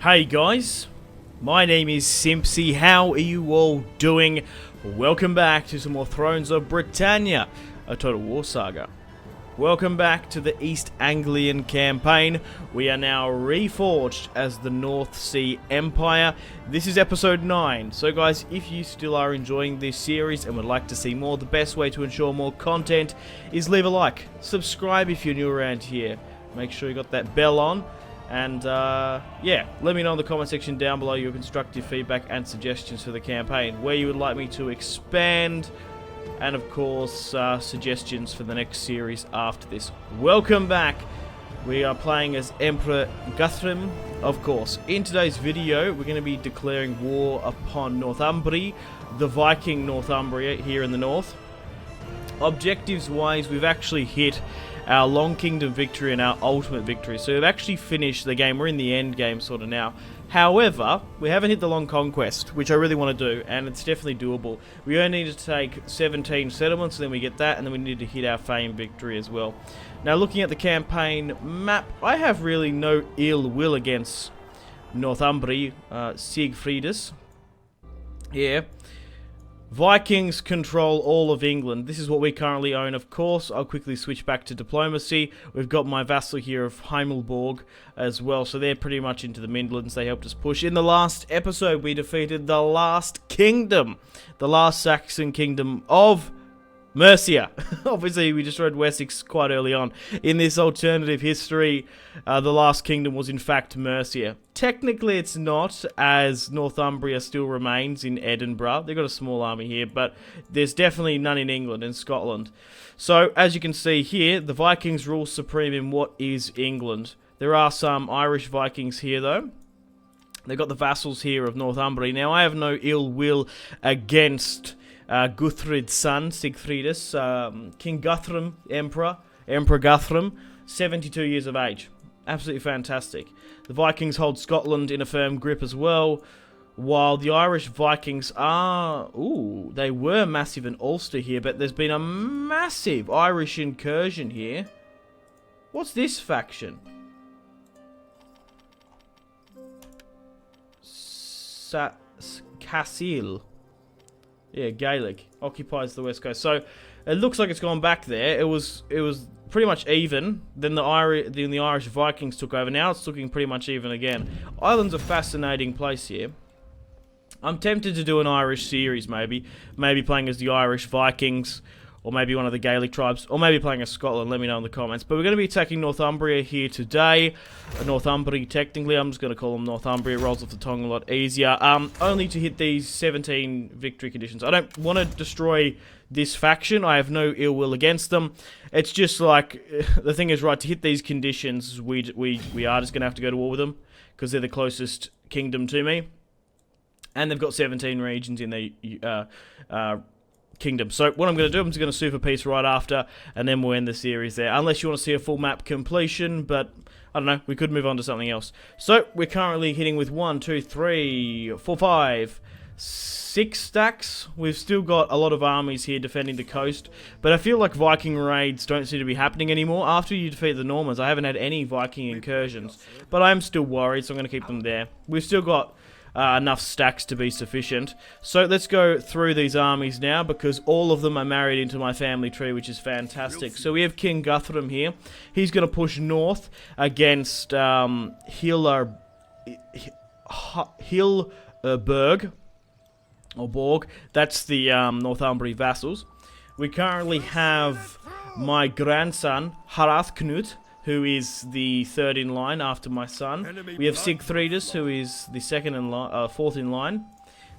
Hey guys, my name is Simpzy. How are you all doing? Welcome back to some more Thrones of Britannia, a Total War Saga. Welcome back to the East Anglian campaign. We are now reforged as the North Sea Empire. This is episode 9. So guys, if you still are enjoying this series and would like to see more, the best way to ensure more content is leave a like. Subscribe if you're new around here. Make sure you got that bell on. And, yeah, let me know in the comment section down below your constructive feedback and suggestions for the campaign, where you would like me to expand, and, of course, suggestions for the next series after this. Welcome back. We are playing as Emperor Guthrum, of course. In today's video, we're going to be declaring war upon Northumbria, the Viking Northumbria here in the north. Objectives-wise, we've actually hit our Long Kingdom victory and our ultimate victory. So we've actually finished the game. We're in the end game sort of now. However, we haven't hit the Long Conquest, which I really want to do, and it's definitely doable. We only need to take 17 settlements, and then we get that, and then we need to hit our Fame victory as well. Now, looking at the campaign map, I have really no ill will against Northumbria, Siegfriedus. Yeah. Vikings control all of England. This is what we currently own, of course. I'll quickly switch back to diplomacy. We've got my vassal here of Heimelborg as well, so they're pretty much into the Midlands. They helped us push. In the last episode, we defeated the last kingdom, the last Saxon kingdom of Mercia. Obviously, we destroyed Wessex quite early on. In this alternative history, the last kingdom was in fact Mercia. Technically, it's not, as Northumbria still remains in Edinburgh. They've got a small army here, but there's definitely none in England and Scotland. So, as you can see here, the Vikings rule supreme in what is England. There are some Irish Vikings here, though. They've got the vassals here of Northumbria. Now, I have no ill will against Guthrum's son, Siegfriedus, King Guthrum, Emperor Guthrum, 72 years of age. Absolutely fantastic. The Vikings hold Scotland in a firm grip as well, while the Irish Vikings are... Ooh, they were massive in Ulster here, but there's been a massive Irish incursion here. What's this faction? Cassil. Yeah, Gaelic occupies the west coast. So it looks like it's gone back there. It was pretty much even. Then the Irish Vikings took over. Now it's looking pretty much even again. Ireland's a fascinating place here. I'm tempted to do an Irish series, maybe playing as the Irish Vikings, or maybe one of the Gaelic tribes, or maybe playing as Scotland. Let me know in the comments. But we're going to be attacking Northumbria here today. Northumbria, technically. I'm just going to call them Northumbria. It rolls off the tongue a lot easier. Only to hit these 17 victory conditions. I don't want to destroy this faction. I have no ill will against them. It's just like, the thing is, right, to hit these conditions, we are just going to have to go to war with them, because they're the closest kingdom to me. And they've got 17 regions in their kingdom. So what I'm going to do, I'm just going to super peace right after, and then we'll end the series there. Unless you want to see a full map completion, but I don't know, we could move on to something else. So we're currently hitting with 1, 2, 3, 4, 5, 6 stacks. We've still got a lot of armies here defending the coast, but I feel like Viking raids don't seem to be happening anymore. After you defeat the Normans, I haven't had any Viking incursions, but I'm still worried, so I'm going to keep them there. We've still got enough stacks to be sufficient. So let's go through these armies now, because all of them are married into my family tree, which is fantastic. So we have King Guthrum here. He's going to push north against Hillerberg, or Borg. That's the Northumbria vassals. We currently have my grandson, Harathknut, who is the third in line after my son. We have Siegfriedus, who is the fourth in line.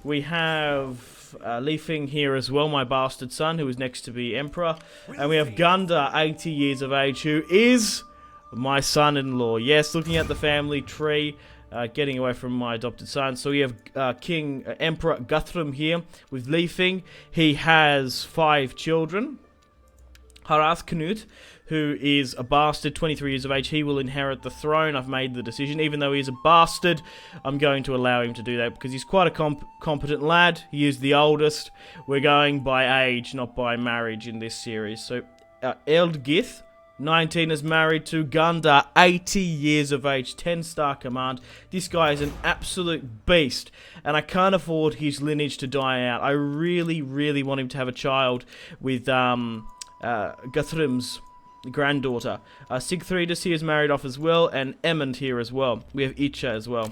We have Leifing here as well, my bastard son, who is next to be emperor. And we have Gunda, 80 years of age, who is my son-in-law. Yes, looking at the family tree, getting away from my adopted son. So we have Emperor Guthrum here with Leifing. He has 5 children. Harathknut, who is a bastard, 23 years of age, he will inherit the throne. I've made the decision. Even though he's a bastard, I'm going to allow him to do that, because he's quite a competent lad. He is the oldest. We're going by age, not by marriage in this series. So, Ealdgith, 19 is married to Gunda, 80 years of age, 10-star command. This guy is an absolute beast, and I can't afford his lineage to die out. I really, really want him to have a child with Guthrum's granddaughter. Sigfridus here is married off as well, and Emmond here as well. We have Itcha as well.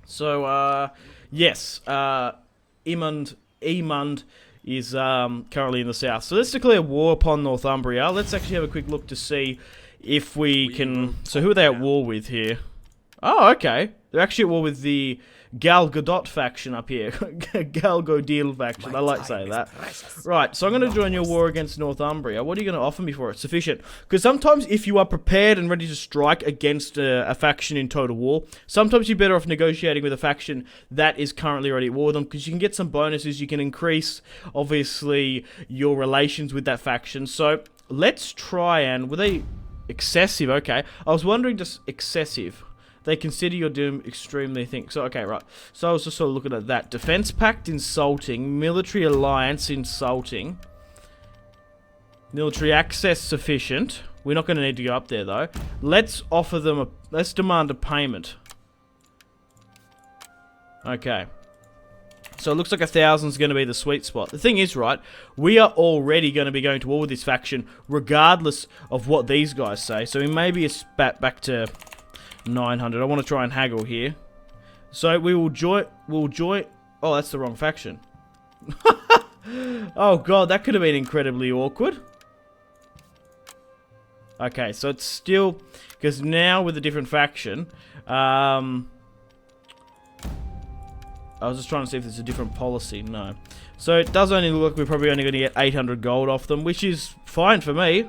So, yes, Emund is currently in the south. So let's declare war upon Northumbria. Let's actually have a quick look to see if we can... So who are they at war with here? Oh, okay. They're actually at war with the Gal Gadot faction up here. Gal Godil faction. I like saying that. Right, so I'm going to join your war against Northumbria. What are you going to offer me for it? Sufficient. Because sometimes if you are prepared and ready to strike against a faction in Total War, sometimes you're better off negotiating with a faction that is currently already at war with them, because you can get some bonuses. You can increase, obviously, your relations with that faction. So let's try and... Were they excessive? Okay. I was wondering, just excessive. They consider your doom extremely think. So, okay, right. So I was just sort of looking at that. Defense Pact insulting. Military Alliance insulting. Military access sufficient. We're not going to need to go up there, though. Let's offer them a... Let's demand a payment. Okay. So it looks like 1,000 is going to be the sweet spot. The thing is, right, we are already going to be going to war with this faction, regardless of what these guys say. So we may be a spat back to... 900. I want to try and haggle here. So we will join... Oh, that's the wrong faction. Oh, God. That could have been incredibly awkward. Okay, so it's still... Because now with a different faction... I was just trying to see if there's a different policy. No. So it does only look like we're probably only going to get 800 gold off them, which is fine for me.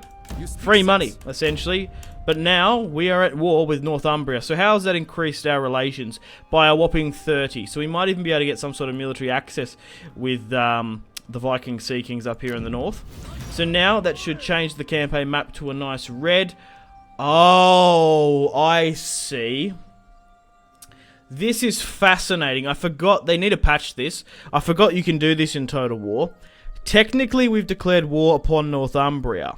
Free money, essentially. But now, we are at war with Northumbria. So how has that increased our relations? By a whopping 30. So we might even be able to get some sort of military access with the Viking Sea Kings up here in the north. So now, that should change the campaign map to a nice red. Oh, I see. This is fascinating. I forgot. They need to patch this. I forgot you can do this in Total War. Technically, we've declared war upon Northumbria.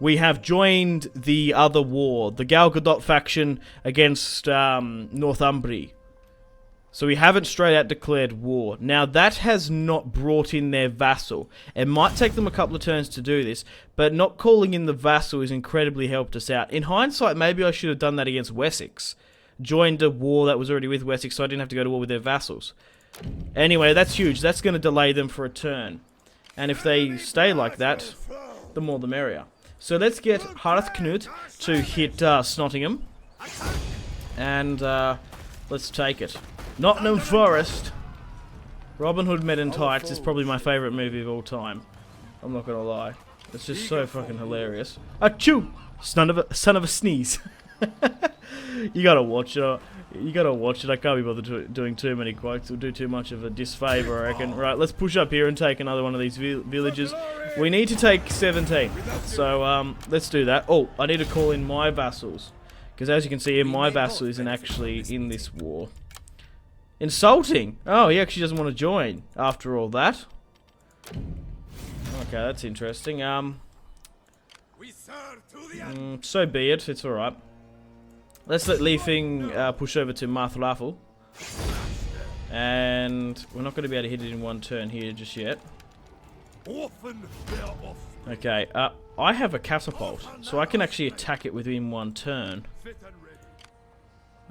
We have joined the other war, the Gal Gadot faction against Northumbria. So we haven't straight out declared war. Now that has not brought in their vassal. It might take them a couple of turns to do this, but not calling in the vassal has incredibly helped us out. In hindsight, maybe I should have done that against Wessex. Joined a war that was already with Wessex, so I didn't have to go to war with their vassals. Anyway, that's huge. That's going to delay them for a turn. And if they stay like that, the more the merrier. So let's get Harthknut to hit Snottingham. And let's take it. Nottingham Forest. Robin Hood Men in Tights is probably my favourite movie of all time. I'm not gonna lie. It's just so fucking hilarious. Achoo! Son of a sneeze. You gotta watch it. You gotta watch it. I can't be bothered doing too many quotes. It'll do too much of a disfavour, I reckon. Right, let's push up here and take another one of these villages. We need to take 17. So, let's do that. Oh, I need to call in my vassals. Because as you can see here, my vassal isn't actually in this war. Insulting! Oh, he actually doesn't want to join after all that. Okay, that's interesting. So be it. It's alright. Let's let Leafing push over to Marthlafel. And we're not going to be able to hit it in one turn here just yet. Okay, I have a catapult, so I can actually attack it within one turn.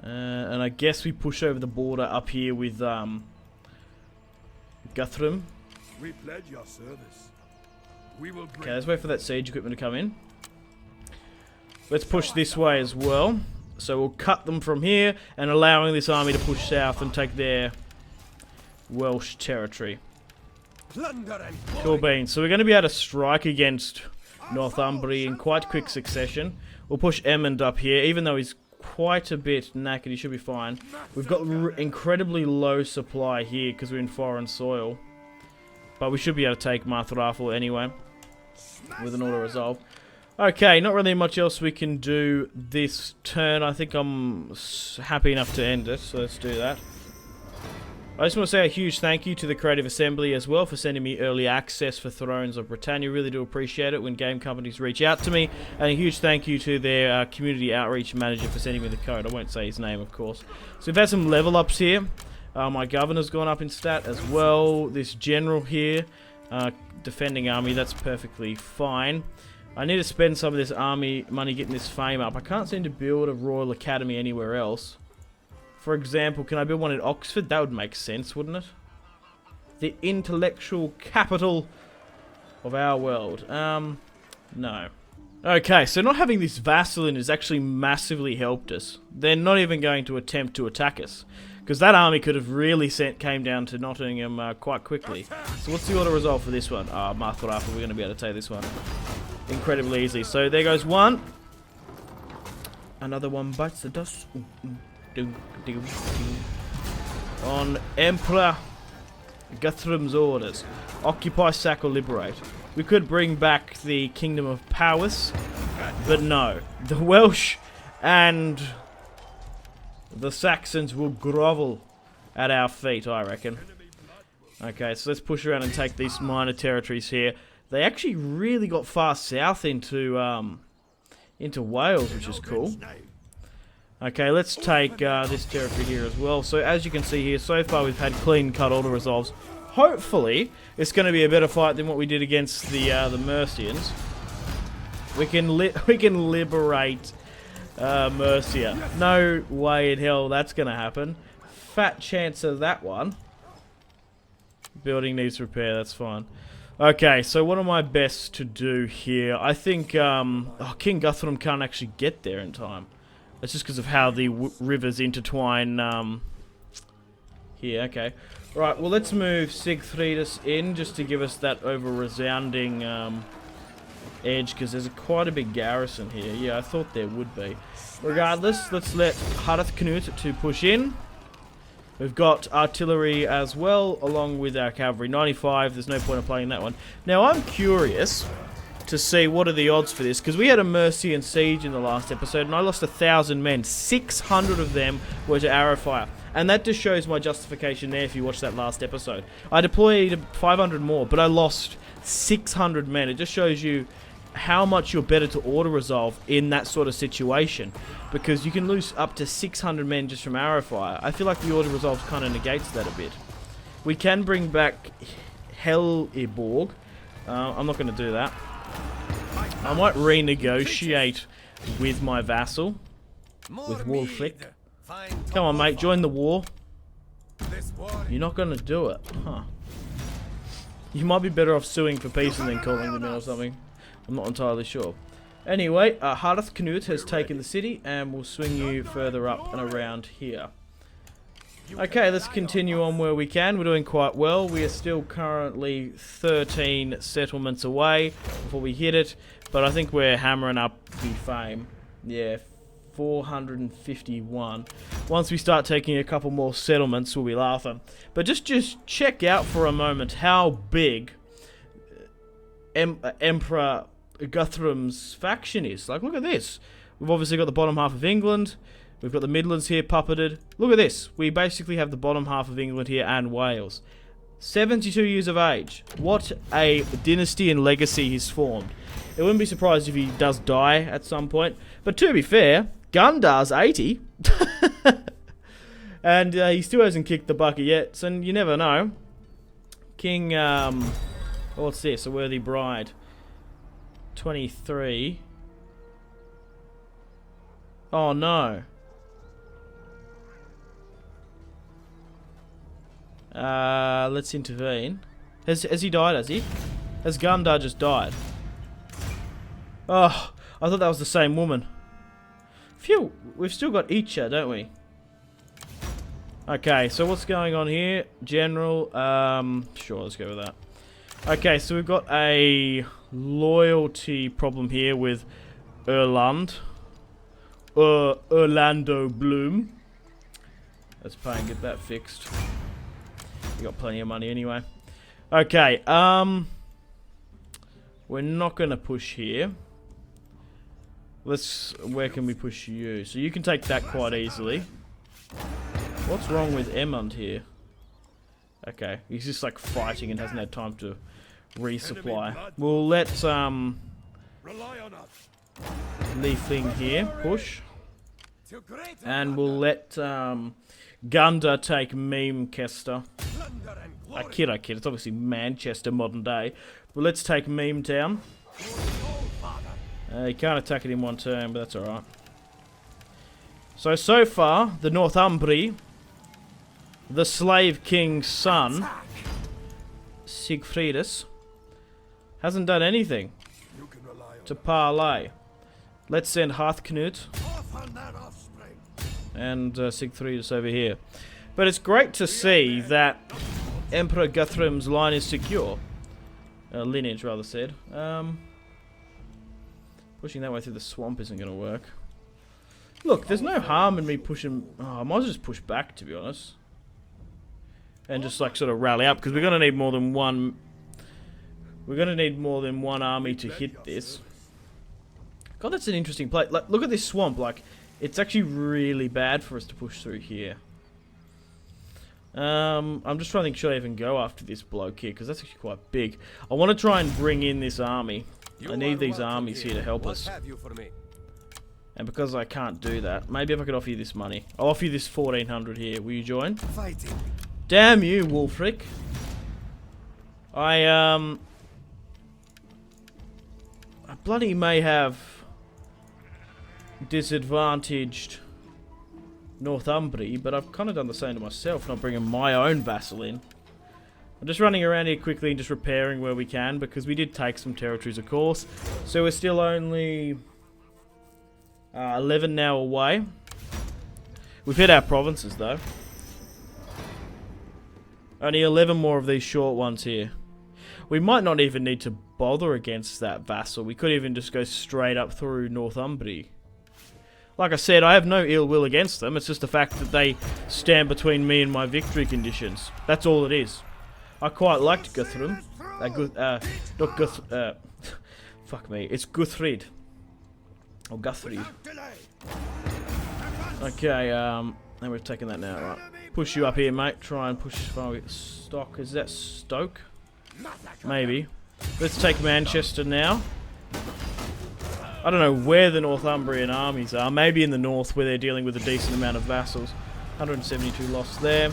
And I guess we push over the border up here with Guthrum. Okay, let's wait for that siege equipment to come in. Let's push this way as well. So we'll cut them from here and allowing this army to push south and take their Welsh territory. Cool beans. So we're going to be able to strike against Northumbria in quite quick succession. We'll push Emmond up here, even though he's quite a bit knackered. He should be fine. We've got incredibly low supply here because we're in foreign soil. But we should be able to take Marthrafel anyway with an auto-resolve. Okay, not really much else we can do this turn. I think I'm happy enough to end it, so let's do that. I just want to say a huge thank you to the Creative Assembly as well for sending me early access for Thrones of Britannia. Really do appreciate it when game companies reach out to me. And a huge thank you to their community outreach manager for sending me the code. I won't say his name, of course. So we've had some level ups here. My governor's gone up in stat as well. This general here, defending army, that's perfectly fine. I need to spend some of this army money getting this fame up. I can't seem to build a Royal Academy anywhere else. For example, can I build one in Oxford? That would make sense, wouldn't it? The intellectual capital of our world. No. Okay, so not having this vassal in has actually massively helped us. They're not even going to attempt to attack us. Because that army could have really came down to Nottingham quite quickly. So what's the auto resolve for this one? Mark Rafa, we're going to be able to take this one incredibly easily. So there goes one. Another one bites the dust. On Emperor Guthrum's orders. Occupy, sack, or liberate. We could bring back the Kingdom of Powys, but no. The Welsh and the Saxons will grovel at our feet, I reckon. Okay, so let's push around and take these minor territories here. They actually really got far south into Wales, which is cool. Okay, let's take this territory here as well. So as you can see here, so far we've had clean-cut auto resolves. Hopefully, it's going to be a better fight than what we did against the Mercians. We can liberate Mercia. No way in hell that's going to happen. Fat chance of that one. Building needs repair, that's fine. Okay, so what am I best to do here? I think King Guthrum can't actually get there in time. That's just because of how the rivers intertwine here. Okay. Right, well, let's move Sigfridus in just to give us that over-resounding edge, because there's quite a big garrison here. Yeah, I thought there would be. Regardless, let's let Harthknut to push in. We've got artillery as well, along with our cavalry. 95, there's no point in playing that one. Now, I'm curious to see what are the odds for this, because we had a Mercian siege in the last episode and I lost 1,000 men. 600 of them were to arrow fire, and that just shows my justification there if you watch that last episode. I deployed 500 more, but I lost 600 men. It just shows you how much you're better to auto resolve in that sort of situation, because you can lose up to 600 men just from arrow fire. I feel like the auto resolve kind of negates that a bit. We can bring back Heliborg. I'm not going to do that. I might renegotiate with my vassal, with Wulfric. Come on, mate, join the war. You're not going to do it, huh? You might be better off suing for peace and then calling them in or something. I'm not entirely sure. Anyway, Harthknut has taken the city, and we'll swing you further up and around here. Okay, let's continue on where we can. We're doing quite well. We are still currently 13 settlements away before we hit it, but I think we're hammering up the fame. Yeah, 451. Once we start taking a couple more settlements, we'll be laughing. But just check out for a moment how big Emperor Guthrum's faction is. Like, look at this. We've obviously got the bottom half of England. We've got the Midlands here puppeted. Look at this. We basically have the bottom half of England here and Wales. 72 years of age. What a dynasty and legacy he's formed. It wouldn't be surprised if he does die at some point. But to be fair, Gundar's 80. And he still hasn't kicked the bucket yet. So you never know. King, what's this? A Worthy Bride. 23. Oh no. Let's intervene. Has he died, has he? Has Gundar just died? Oh, I thought that was the same woman. Phew, we've still got Icha, don't we? Okay, so what's going on here? General, sure, let's go with that. Okay, so we've got a loyalty problem here with Erland. Orlando Bloom. Let's pay and get that fixed. We got plenty of money anyway. Okay, we're not going to push here. Where can we push you? So you can take that quite easily. What's wrong with Emond here? Okay, he's just like fighting and hasn't had time to resupply. We'll let Leafling here push, and we'll let Gunda take Memechester. I kid. It's obviously Manchester modern day. But let's take Meme down. You can't attack it in one turn, but that's alright. So far, the Northumbri, the Slave King's son, Sigfridus, hasn't done anything to parlay. Let's send Hearthknut and Sigfridus over here. But it's great to see that Emperor Guthrum's line is secure. Lineage, rather said. Pushing that way through the swamp isn't going to work. Look, there's no harm in me pushing... Oh, I might as well just push back, to be honest. And just, like, sort of rally up, because we're going to need more than one... We're going to need more than one army to hit this. God, that's an interesting place. Like, look at this swamp. Like, it's actually really bad for us to push through here. I'm just trying to think, should I even go after this bloke here? Because that's actually quite big. I want to try and bring in this army. I need these armies here to help us. And because I can't do that, maybe if I could offer you this money. I'll offer you this 1400 here. Will you join? Fighting. Damn you, Wulfric. I bloody may have disadvantaged Northumbria, but I've kind of done the same to myself, not bringing my own vassal in. I'm just running around here quickly and just repairing where we can, because we did take some territories, of course. So we're still only 11 now away. We've hit our provinces, though. Only 11 more of these short ones here. We might not even need to bother against that vassal. We could even just go straight up through Northumbria. Like I said, I have no ill will against them. It's just the fact that they stand between me and my victory conditions. That's all it is. I quite liked Guthrum. Fuck me. It's Guthrid. Or Guthrid. Okay, and we've taken that now. Right. Push you up here, mate. Try and push Stock. Is that Stoke? Maybe. Let's take Manchester now. I don't know where the Northumbrian armies are. Maybe in the north where they're dealing with a decent amount of vassals. 172 lost there.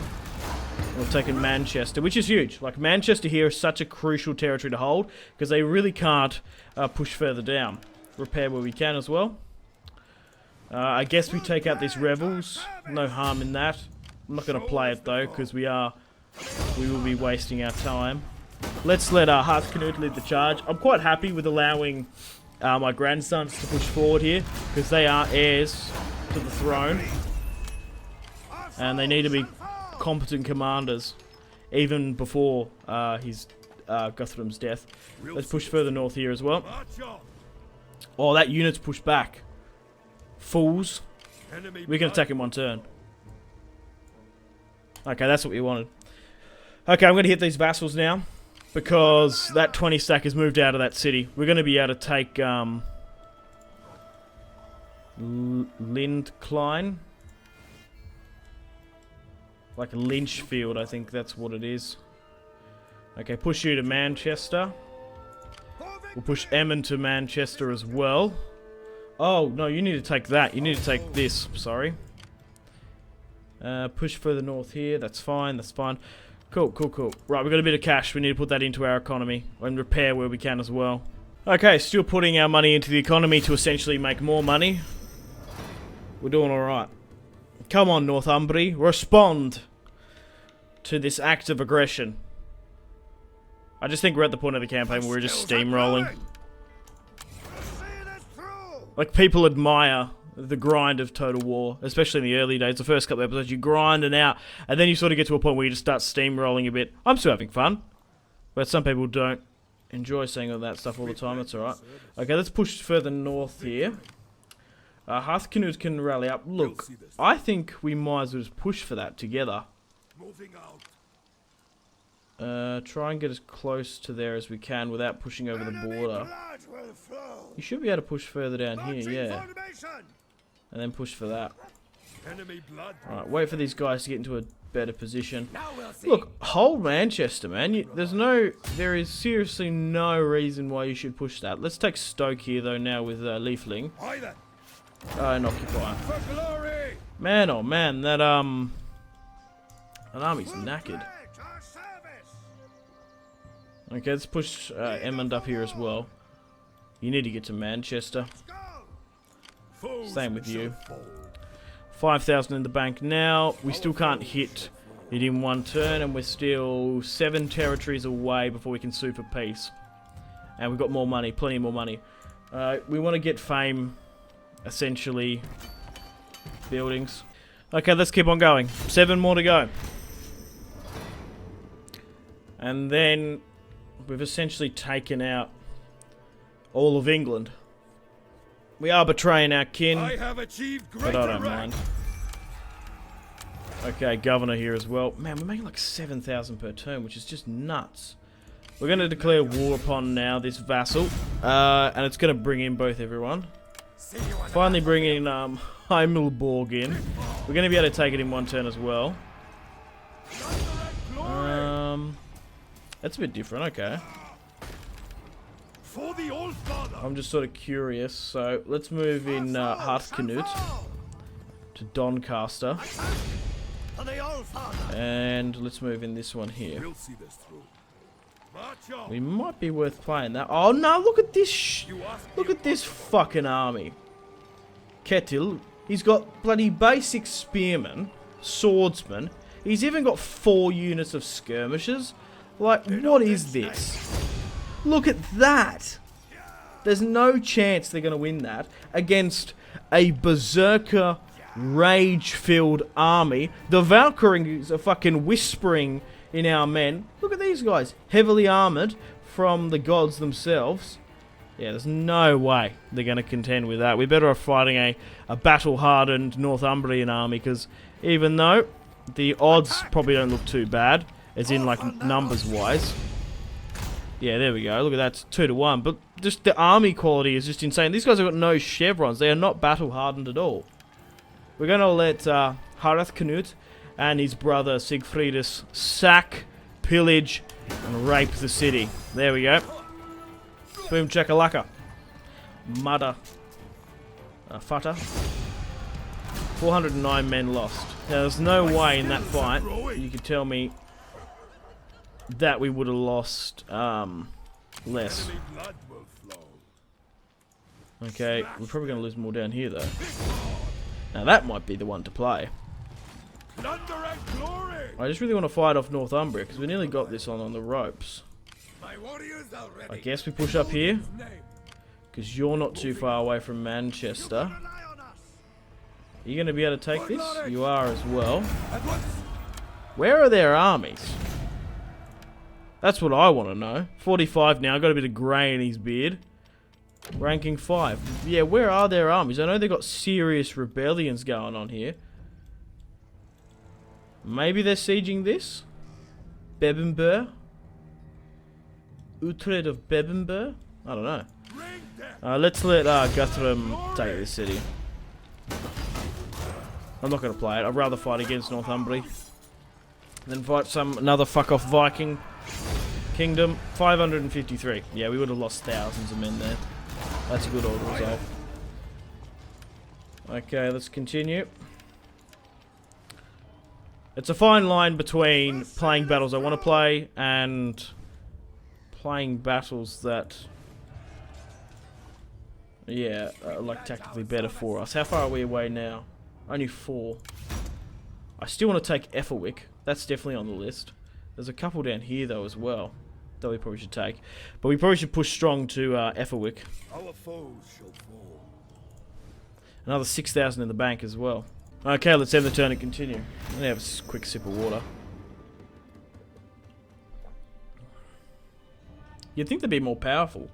We've taken Manchester, which is huge. Like, Manchester here is such a crucial territory to hold, because they really can't push further down. Repair where we can as well. I guess we take out these rebels. No harm in that. I'm not going to play it, though, because we will be wasting our time. Let's let Hearthknut lead the charge. I'm quite happy with allowing my grandsons to push forward here, because they are heirs to the throne. And they need to be competent commanders, even before Guthrum's death. Let's push further north here as well. Oh, that unit's pushed back. Fools. We can attack in one turn. Okay, that's what we wanted. Okay, I'm going to hit these vassals now, because that 20 stack has moved out of that city. We're going to be able to take Lindklein. Like Lynchfield, I think that's what it is. Okay, push you to Manchester. We'll push Emmon to Manchester as well. Oh, no, you need to take that. You need to take this, sorry. Push further north here. That's fine, that's fine. Cool. Right, we've got a bit of cash. We need to put that into our economy and repair where we can as well. Okay, still putting our money into the economy to essentially make more money. We're doing alright. Come on, Northumbria. Respond to this act of aggression. I just think we're at the point of the campaign where we're just steamrolling. Like, people admire the grind of Total War, especially in the early days. The first couple of episodes, you grind it out, and then you sort of get to a point where you just start steamrolling a bit. I'm still having fun, but some people don't enjoy saying all that stuff all the time. That's alright. Okay, let's push further north here. Hearthknut can rally up. Look, I think we might as well just push for that together. Try and get as close to there as we can without pushing over the border. You should be able to push further down here, yeah. And then push for that. Alright, wait for these guys to get into a better position. Look, hold Manchester, man. There is seriously no reason why you should push that. Let's take Stoke here, though, now with Leafling. And Occupier. Man, oh man, that army's knackered. Okay, let's push Emmond up here as well. You need to get to Manchester. Same with you. 5,000 in the bank now. We still can't hit it in one turn, and we're still 7 territories away before we can sue for peace. And we've got more money, plenty more money. We want to get fame, essentially, buildings. Okay, let's keep on going. 7 more to go. And then we've essentially taken out all of England. We are betraying our kin, but I don't mind. Okay, governor here as well. Man, we're making like 7,000 per turn, which is just nuts. We're going to declare war upon now this vassal, and it's going to bring in both everyone. Finally bring in Heimelborg in. We're going to be able to take it in one turn as well. That's a bit different, okay. I'm just sort of curious, so let's move in Hartkanut to Doncaster. And let's move in this one here. We might be worth playing that. Oh no, look at this look at this fucking army. Ketil, he's got bloody basic spearmen, swordsmen. He's even got 4 units of skirmishers. Like, what is this? Look at that! There's no chance they're going to win that against a berserker, rage-filled army. The Valkyries are fucking whispering in our men. Look at these guys. Heavily armoured from the gods themselves. Yeah, there's no way they're going to contend with that. We're better off fighting a battle-hardened Northumbrian army, because even though the odds probably don't look too bad, as in, like, numbers-wise. Yeah, there we go. Look at that. It's 2 to 1. But just the army quality is just insane. These guys have got no chevrons. They are not battle-hardened at all. We're going to let Harald and his brother Sigfridus sack, pillage, and rape the city. There we go. Boom chakalaka. Mudder. Futter. 409 men lost. Now, there's no way in that fight you could tell me that we would have lost less. Okay, we're probably going to lose more down here though. Now that might be the one to play. I just really want to fight off Northumbria because we nearly got this on the ropes. I guess we push up here because you're not too far away from Manchester. Are you going to be able to take this? You are as well. Where are their armies? That's what I want to know. 45 now, got a bit of grey in his beard. Ranking 5. Yeah, where are their armies? I know they've got serious rebellions going on here. Maybe they're sieging this? Bebember? Utrecht of Bebember? I don't know. Let's let Guthrum take this city. I'm not going to play it. I'd rather fight against Northumbria than fight another fuck-off Viking kingdom. 553. Yeah, we would have lost thousands of men there. That's a good order result. Okay, let's continue. It's a fine line between playing battles I want to play and playing battles that, yeah, are like tactically better for us. How far are we away now? Only 4. I still want to take Ethelwick. That's definitely on the list. There's a couple down here though as well that we probably should take. But we probably should push strong to Ethelwick. Our foes shall fall. Another 6,000 in the bank as well. Okay, let's end the turn and continue. Let me have a quick sip of water. You'd think they'd be more powerful.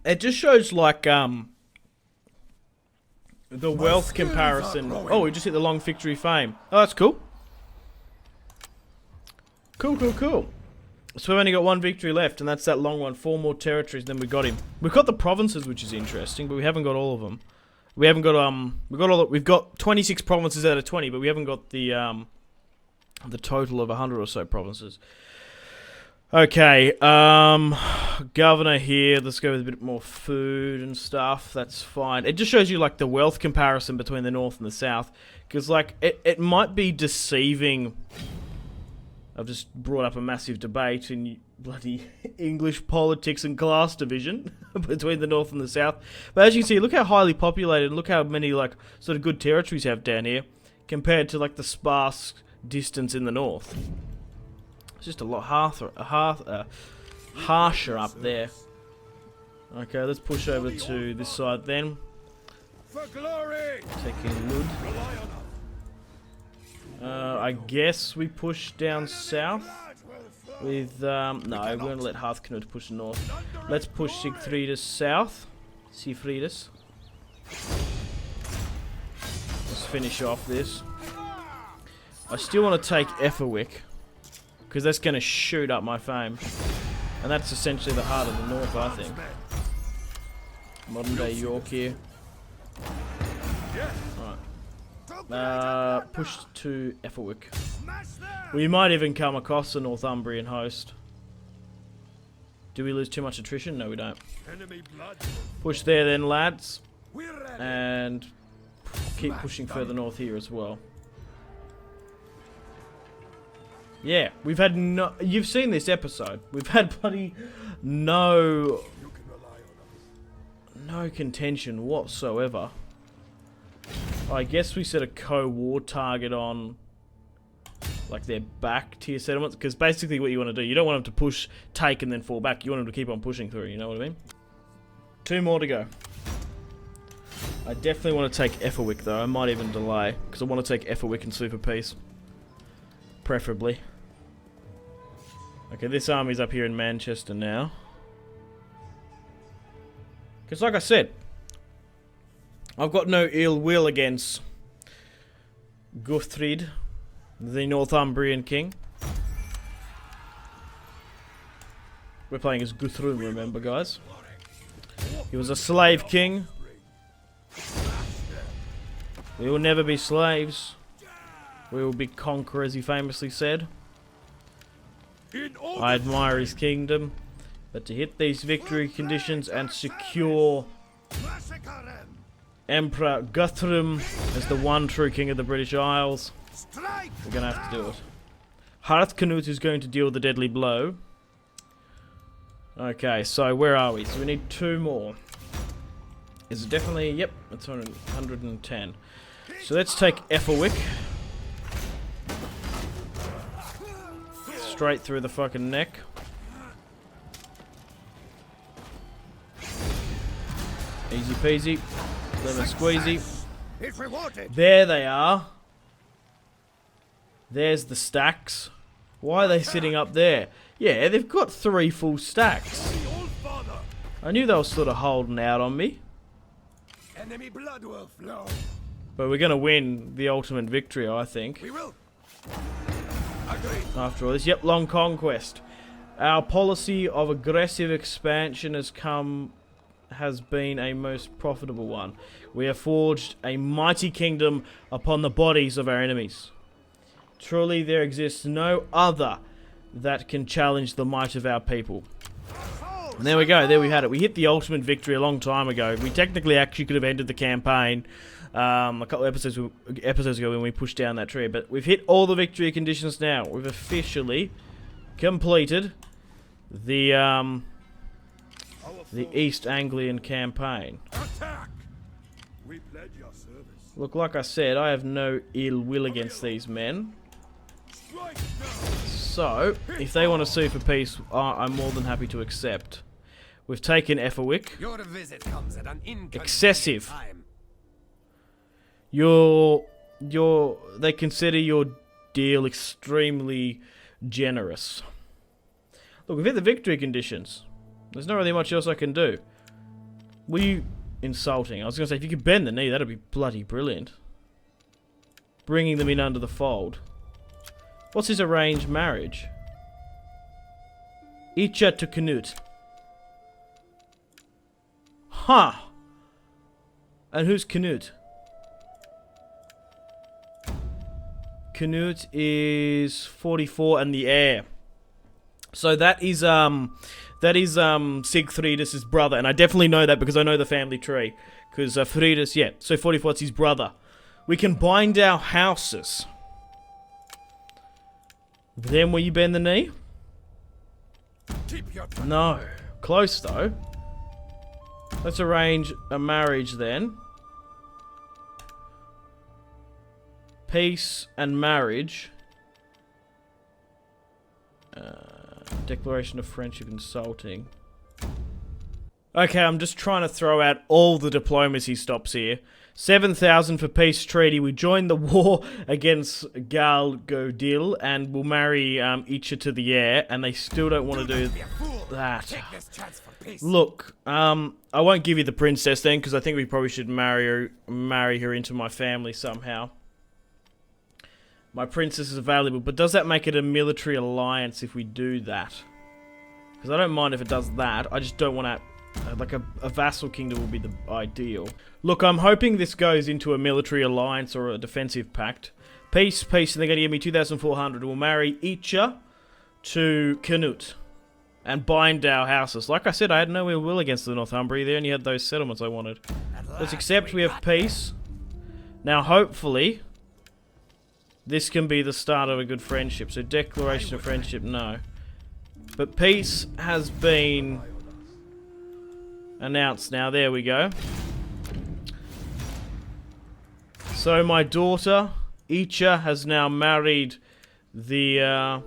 It just shows like the wealth comparison. Oh, we just hit the long victory fame. Oh, that's cool. Cool, cool, cool. So we've only got 1 victory left, and that's that long one. 4 more territories, then we got him. We've got the provinces, which is interesting, but we haven't got all of them. We haven't got we've got 26 provinces out of 20, but we haven't got the total of 100 or so provinces. Okay, governor here. Let's go with a bit more food and stuff. That's fine. It just shows you like the wealth comparison between the north and the south, because like it might be deceiving. I've just brought up a massive debate in bloody English politics and class division between the north and the south. But as you can see, look how highly populated, and look how many like sort of good territories you have down here compared to like the sparse distance in the north. It's just a lot harsher up there. Okay, let's push over to this side then. Taking Lud. I guess we push down south with, no, we're going to let Harthknut push north. Let's push Sigfridus south. Sigfridus. Let's finish off this. I still want to take Efferwick, because that's going to shoot up my fame. And that's essentially the heart of the north, I think. Modern day York here. Alright. Push to Efferwick. We might even come across a Northumbrian host. Do we lose too much attrition? No, we don't. Push there then, lads. And keep pushing further north here as well. Yeah, we've had no... You've seen this episode. We've had bloody no contention whatsoever. I guess we set a co-war target on like their back tier settlements, because basically what you want to do, you don't want them to push, take, and then fall back. You want them to keep on pushing through, you know what I mean? 2 more to go. I definitely want to take Efferwick though. I might even delay, because I want to take Efferwick and Super Peace. Preferably. Okay, this army's up here in Manchester now. Because like I said, I've got no ill will against Guthrum, the Northumbrian king. We're playing as Guthrum, remember guys? He was a slave king. We will never be slaves. We will be conquerors, he famously said. I admire his kingdom, but to hit these victory conditions and secure Emperor Guthrum as the one true king of the British Isles, we're going to have to do it. Harthknut is going to deal the deadly blow. Okay, so where are we? So we need 2 more. Is it definitely... Yep, it's 110. So let's take Efferwick. Straight through the fucking neck. Easy peasy. Lemon squeezy. There they are. There's the stacks. Why are they sitting up there? Yeah, they've got 3 full stacks. I knew they were sort of holding out on me. Enemy blood will flow. But we're going to win the ultimate victory, I think. We will. After all this, yep, long conquest. Our policy of aggressive expansion has been a most profitable one. We have forged a mighty kingdom upon the bodies of our enemies. Truly, there exists no other that can challenge the might of our people. And there we go, there we had it. We hit the ultimate victory a long time ago. We technically actually could have ended the campaign a couple of episodes ago when we pushed down that tree, but we've hit all the victory conditions now. We've officially completed the East Anglian campaign. Attack! We pledge your service. Look, like I said, I have no ill will against these men. So, if they want to sue for peace, I'm more than happy to accept. We've taken Efferwick. Your visit comes at an Excessive. time. They consider your deal extremely generous. Look, we've hit the victory conditions. There's not really much else I can do. Were you insulting? I was going to say, if you could bend the knee, that'd be bloody brilliant. Bringing them in under the fold. What's his arranged marriage? Icha to Knut. Huh. And who's Canute? Canute is 44 and the heir. So that is Sigfridus' brother, and I definitely know that because I know the family tree. Because Fridus, yeah, so 44 is his brother. We can bind our houses. Then will you bend the knee? No. Close though. Let's arrange a marriage then. Peace and marriage. Declaration of friendship insulting. Okay, I'm just trying to throw out all the diplomacy stops here. 7,000 for peace treaty. We join the war against Galgodil and we'll marry Icha to the heir, and they still don't want to do that. Look, I won't give you the princess then, because I think we probably should marry her into my family somehow. My princess is available, but does that make it a military alliance if we do that? Because I don't mind if it does that. I just don't want to... like a vassal kingdom will be the ideal. Look, I'm hoping this goes into a military alliance or a defensive pact. Peace, peace, and they're going to give me 2,400. We'll marry Icha to Canute and bind our houses. Like I said, I had no ill will against the Northumbria. They only had those settlements I wanted. Let's accept we have peace. Now, hopefully, this can be the start of a good friendship. So, declaration of friendship, no. But peace has been announced now. There we go. So my daughter Icha has now married the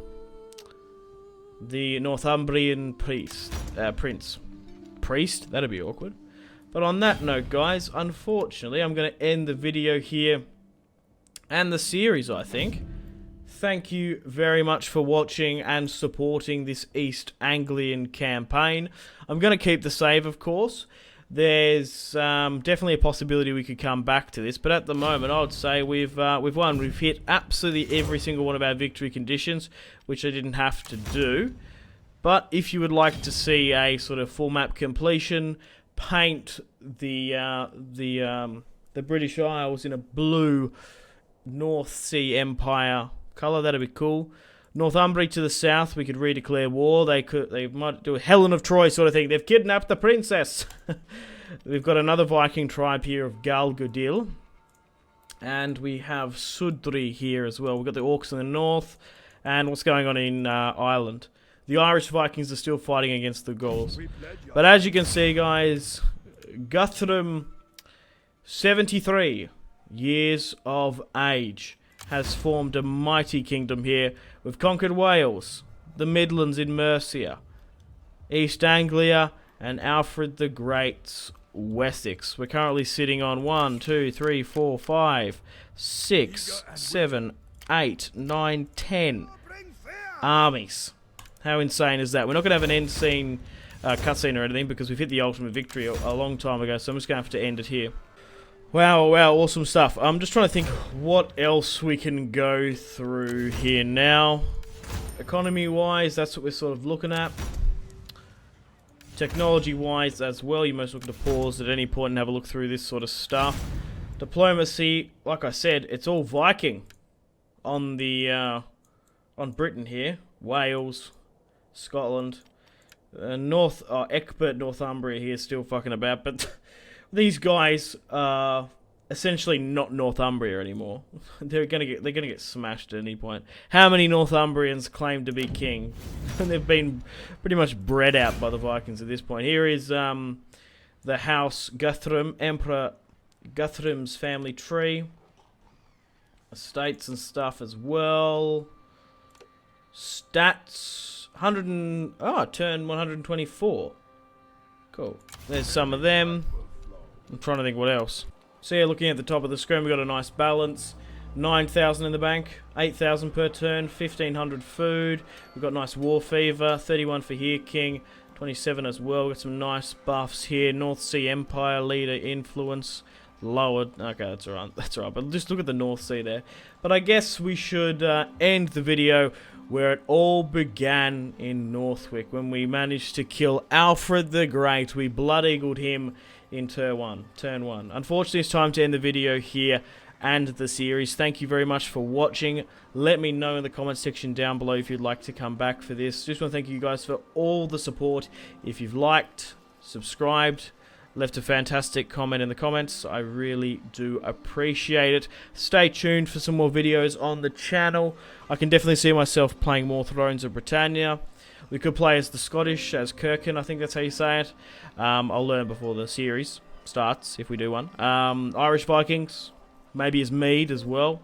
Northumbrian prince. Priest? That'd be awkward. But on that note, guys, unfortunately, I'm going to end the video here and the series, I think. Thank you very much for watching and supporting this East Anglian campaign. I'm going to keep the save, of course. There's definitely a possibility we could come back to this, but at the moment, I would say we've won. We've hit absolutely every single one of our victory conditions, which I didn't have to do. But if you would like to see a sort of full map completion, paint the British Isles in a blue North Sea Empire colour, that'd be cool. Northumbria to the south, we could redeclare war. They might do a Helen of Troy sort of thing. They've kidnapped the princess. We've got another Viking tribe here of Galgodil. And we have Sudri here as well. We've got the orcs in the north. And what's going on in Ireland. The Irish Vikings are still fighting against the Gauls. But as you can see, guys, Guthrum, 73 years of age, has formed a mighty kingdom here. We've conquered Wales, the Midlands in Mercia, East Anglia, and Alfred the Great's Wessex. We're currently sitting on 1, 2, 3, 4, 5, 6, 7, 8, 9, 10 armies. How insane is that? We're not going to have an end scene, cutscene or anything, because we've hit the ultimate victory a long time ago, so I'm just going to have to end it here. Wow, awesome stuff. I'm just trying to think what else we can go through here now. Economy-wise, that's what we're sort of looking at. Technology-wise as well, you most look to pause at any point and have a look through this sort of stuff. Diplomacy, like I said, it's all Viking on the on Britain here. Wales, Scotland, Egbert, Northumbria here still fucking about, but these guys are essentially not Northumbria anymore. They're gonna get smashed at any point. How many Northumbrians claim to be king? And they've been pretty much bred out by the Vikings at this point. Here is the house Guthrum, Emperor Guthrum's family tree, estates and stuff as well. Stats 100 and turn 124. Cool. There's some of them. I'm trying to think what else. So yeah, looking at the top of the screen, we got a nice balance. 9,000 in the bank, 8,000 per turn, 1,500 food. We've got nice war fever, 31 for here king, 27 as well. We've got some nice buffs here. North Sea Empire leader influence lowered. Okay, that's alright. That's alright. But just look at the North Sea there. But I guess we should end the video where it all began in Northwick, when we managed to kill Alfred the Great. We blood-eagled him in turn one. Unfortunately, it's time to end the video here and the series. Thank you very much for watching. Let me know in the comment section down below if you'd like to come back for this. Just want to thank you guys for all the support. If you've liked, subscribed, left a fantastic comment in the comments, I really do appreciate it. Stay tuned for some more videos on the channel. I can definitely see myself playing more Thrones of Britannia. We could play as the Scottish, as Kirkin, I think that's how you say it. I'll learn before the series starts, if we do one. Irish Vikings, maybe as Mead as well.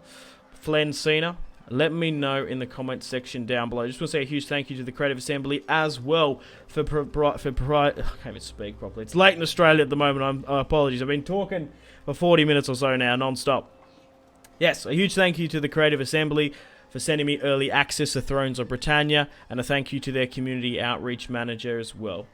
Flen Cena. Let me know in the comment section down below. Just want to say a huge thank you to the Creative Assembly as well for I can't even speak properly. It's late in Australia at the moment. Apologies. I've been talking for 40 minutes or so now, non-stop. Yes, a huge thank you to the Creative Assembly for sending me early access to Thrones of Britannia, and a thank you to their community outreach manager as well.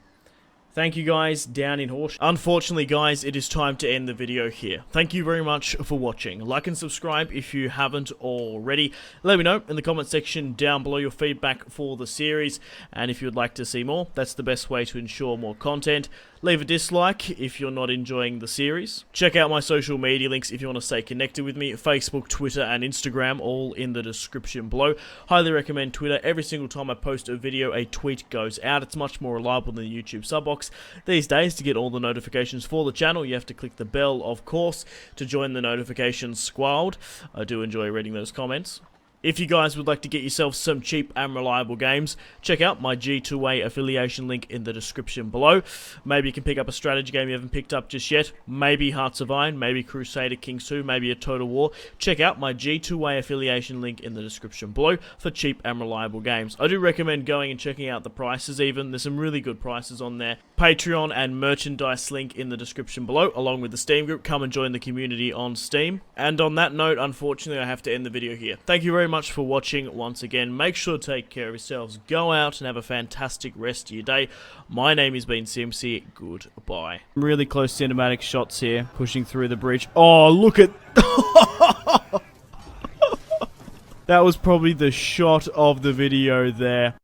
Thank you guys down in Horse. Unfortunately guys, it is time to end the video here. Thank you very much for watching. Like and subscribe if you haven't already. Let me know in the comment section down below your feedback for the series, and if you'd like to see more, that's the best way to ensure more content. Leave a dislike if you're not enjoying the series. Check out my social media links if you want to stay connected with me. Facebook, Twitter, and Instagram, all in the description below. Highly recommend Twitter. Every single time I post a video, a tweet goes out. It's much more reliable than the YouTube sub box. These days, to get all the notifications for the channel, you have to click the bell, of course, to join the notifications squad. I do enjoy reading those comments. If you guys would like to get yourself some cheap and reliable games, check out my G2A affiliation link in the description below. Maybe you can pick up a strategy game you haven't picked up just yet. Maybe Hearts of Iron, maybe Crusader Kings 2, maybe a Total War. Check out my G2A affiliation link in the description below for cheap and reliable games. I do recommend going and checking out the prices even. There's some really good prices on there. Patreon and merchandise link in the description below, along with the Steam group. Come and join the community on Steam. And on that note, unfortunately, I have to end the video here. Thank you very much for watching once again. Make sure to take care of yourselves. Go out and have a fantastic rest of your day. My name has been Simpzy. Goodbye. Really close cinematic shots here, pushing through the bridge. Oh, look at... That was probably the shot of the video there.